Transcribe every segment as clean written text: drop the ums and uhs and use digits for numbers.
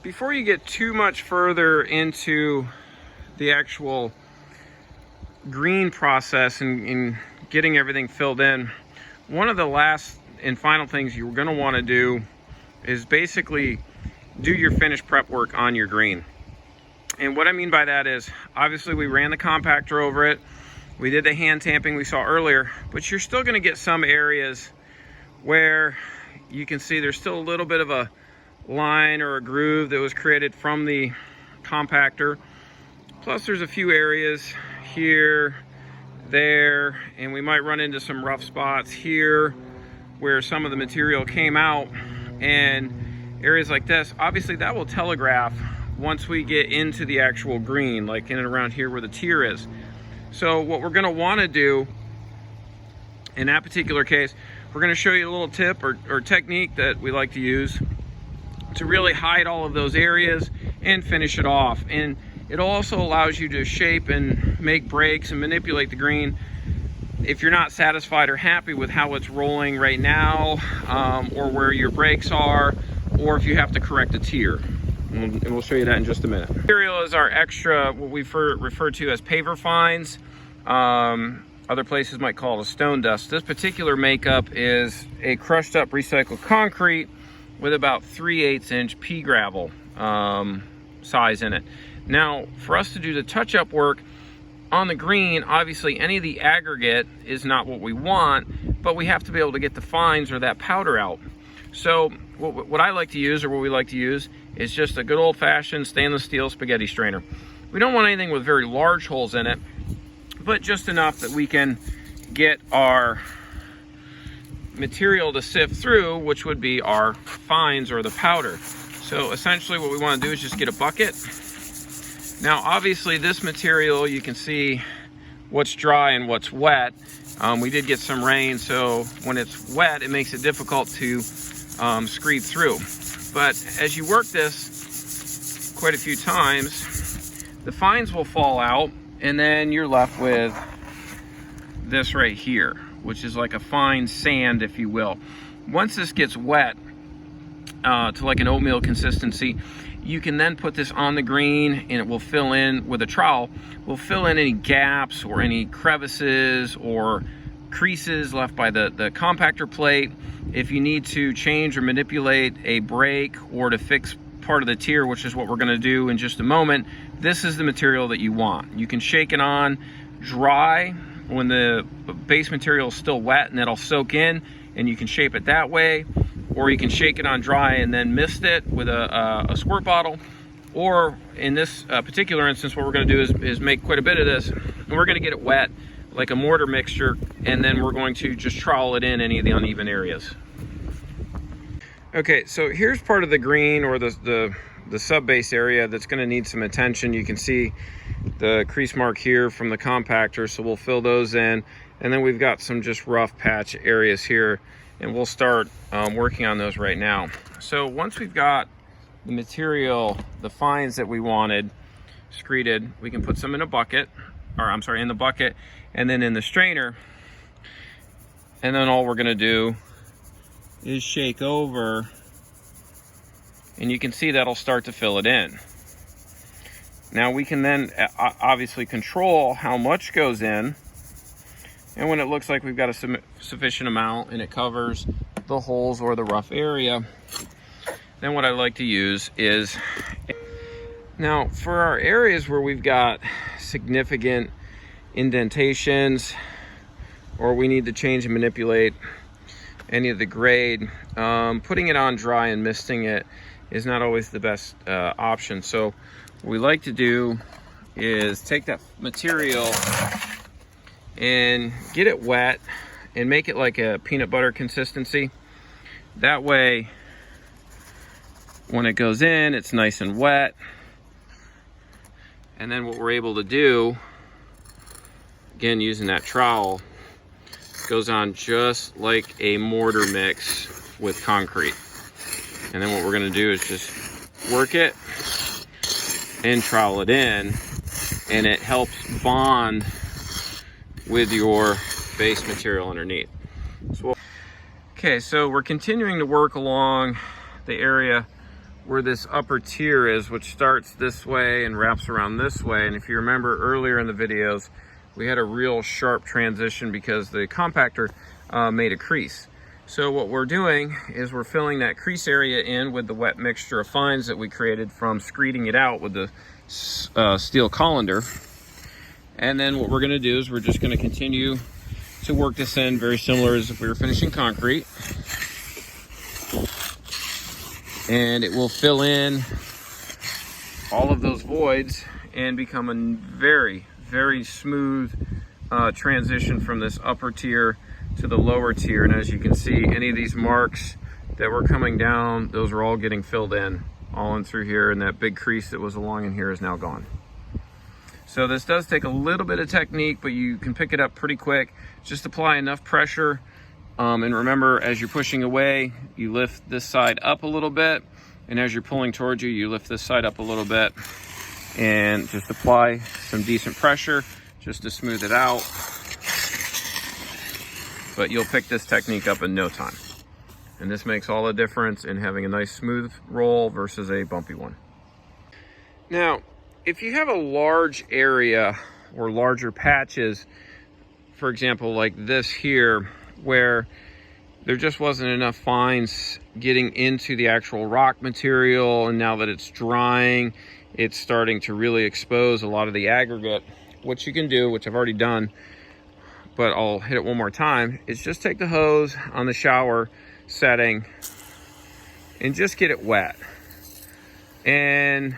before you get too much further into the actual green process and getting everything filled in, one of the last and final things you're going to want to do is basically do your finish prep work on your green. And what I mean by that is, obviously we ran the compactor over it, we did the hand tamping we saw earlier, but you're still going to get some areas where you can see there's still a little bit of a line or a groove that was created from the compactor. Plus there's a few areas here, there, and we might run into some rough spots here where some of the material came out, and areas like this, obviously that will telegraph once we get into the actual green, like in and around here where the tier is. So what we're going to want to do in that particular case, we're going to show you a little tip or technique that we like to use to really hide all of those areas and finish it off. And it also allows you to shape and make breaks and manipulate the green if you're not satisfied or happy with how it's rolling right now, or where your breaks are, or if you have to correct a tier. And we'll show you that in just a minute. Material is our extra, what we refer to as paver fines. Other places might call it a stone dust. This particular makeup is a crushed up recycled concrete with about 3/8 inch pea gravel size in it. Now, for us to do the touch-up work on the green, obviously any of the aggregate is not what we want, but we have to be able to get the fines or that powder out. So what I like to use, or what we like to use, is just a good old-fashioned stainless steel spaghetti strainer. We don't want anything with very large holes in it, but just enough that we can get our material to sift through, which would be our fines or the powder. So essentially what we want to do is just get a bucket. Now obviously this material, you can see what's dry and what's wet. We did get some rain, so when it's wet it makes it difficult to scrape through. But as you work this quite a few times, the fines will fall out, and then you're left with this right here, which is like a fine sand, if you will. Once this gets wet to like an oatmeal consistency, you can then put this on the green, and it will fill in with a trowel, will fill in any gaps or any crevices or creases left by the compactor plate. If you need to change or manipulate a brake or to fix part of the tier, which is what we're going to do in just a moment, this is the material that you want. You can shake it on dry when the base material is still wet, and that'll soak in, and you can shape it that way, or you can shake it on dry and then mist it with a squirt bottle. Or in this particular instance, what we're going to do is make quite a bit of this, and we're going to get it wet like a mortar mixture, and then we're going to just trowel it in any of the uneven areas. Okay, so here's part of the green or the subbase area that's going to need some attention. You can see the crease mark here from the compactor, so we'll fill those in, and then we've got some just rough patch areas here, and we'll start working on those right now. So once we've got the material, the fines that we wanted screeded, we can put some in a bucket, or I'm sorry, in the bucket, and then in the strainer, and then all we're going to do is shake over, and you can see that'll start to fill it in. Now we can then obviously control how much goes in, and when it looks like we've got a sufficient amount and it covers the holes or the rough area, then what I like to use is, now for our areas where we've got significant indentations, or we need to change and manipulate any of the grade, putting it on dry and misting it is not always the best option. So what we like to do is take that material and get it wet and make it like a peanut butter consistency. That way when it goes in, it's nice and wet. And then what we're able to do, again using that trowel, goes on just like a mortar mix with concrete. And then what we're going to do is just work it and trowel it in, and it helps bond with your base material underneath. Okay, so we're continuing to work along the area where this upper tier is, which starts this way and wraps around this way. And if you remember earlier in the videos, we had a real sharp transition because the compactor made a crease. So what we're doing is we're filling that crease area in with the wet mixture of fines that we created from screeding it out with the steel colander. And then what we're going to do is we're just going to continue to work this in very similar as if we were finishing concrete. And it will fill in all of those voids and become a very, very smooth transition from this upper tier to the lower tier. And as you can see, any of these marks that were coming down, those are all getting filled in all in through here, and that big crease that was along in here is now gone. So this does take a little bit of technique, but you can pick it up pretty quick. Just apply enough pressure, and remember, as you're pushing away, you lift this side up a little bit, and as you're pulling towards you, you lift this side up a little bit, and just apply some decent pressure just to smooth it out. But you'll pick this technique up in no time. And this makes all the difference in having a nice smooth roll versus a bumpy one. Now, if you have a large area or larger patches, for example, like this here, where there just wasn't enough fines getting into the actual rock material, and now that it's drying, it's starting to really expose a lot of the aggregate, what you can do, which I've already done, but I'll hit it one more time, is just take the hose on the shower setting and just get it wet. And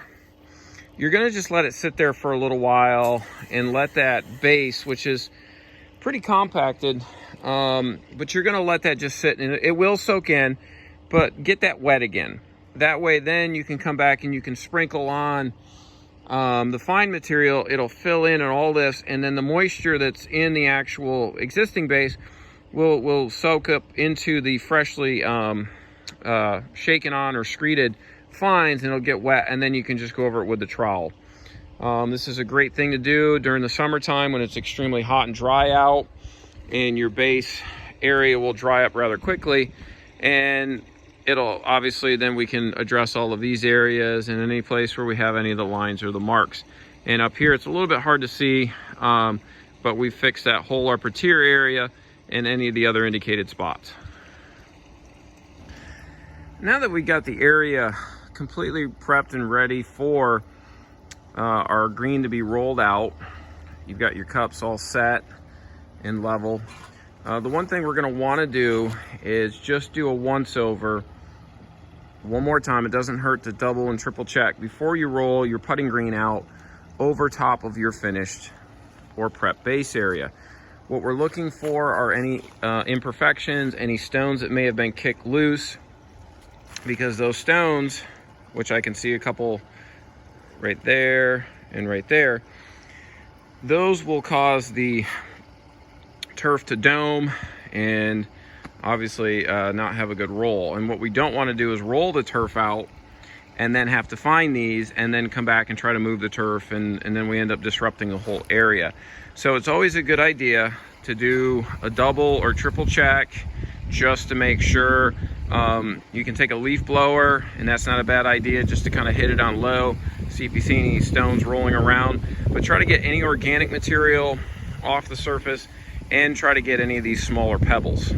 you're gonna just let it sit there for a little while and let that base, which is pretty compacted, but you're gonna let that just sit, and it will soak in, but get that wet again. That way then you can come back and you can sprinkle on the fine material. It'll fill in and all this, and then the moisture that's in the actual existing base will soak up into the freshly shaken on or screeded fines, and it'll get wet, and then you can just go over it with the trowel. This is a great thing to do during the summertime when it's extremely hot and dry out, and your base area will dry up rather quickly, and it'll obviously, then we can address all of these areas and any place where we have any of the lines or the marks. And up here it's a little bit hard to see, but we fixed that whole upper tier area and any of the other indicated spots. Now that we got the area completely prepped and ready for our green to be rolled out, you've got your cups all set and level. The one thing we're going to want to do is just do a once over one more time. It doesn't hurt to double and triple check before you roll your putting green out over top of your finished or prep base area. What we're looking for are any imperfections, any stones that may have been kicked loose, because those stones, which I can see a couple right there and right there, those will cause the turf to dome and obviously not have a good roll. And what we don't want to do is roll the turf out and then have to find these and then come back and try to move the turf, and then we end up disrupting the whole area. So it's always a good idea to do a double or triple check just to make sure. You can take a leaf blower, and that's not a bad idea, just to kind of hit it on low, see if you see any stones rolling around, but try to get any organic material off the surface and try to get any of these smaller pebbles.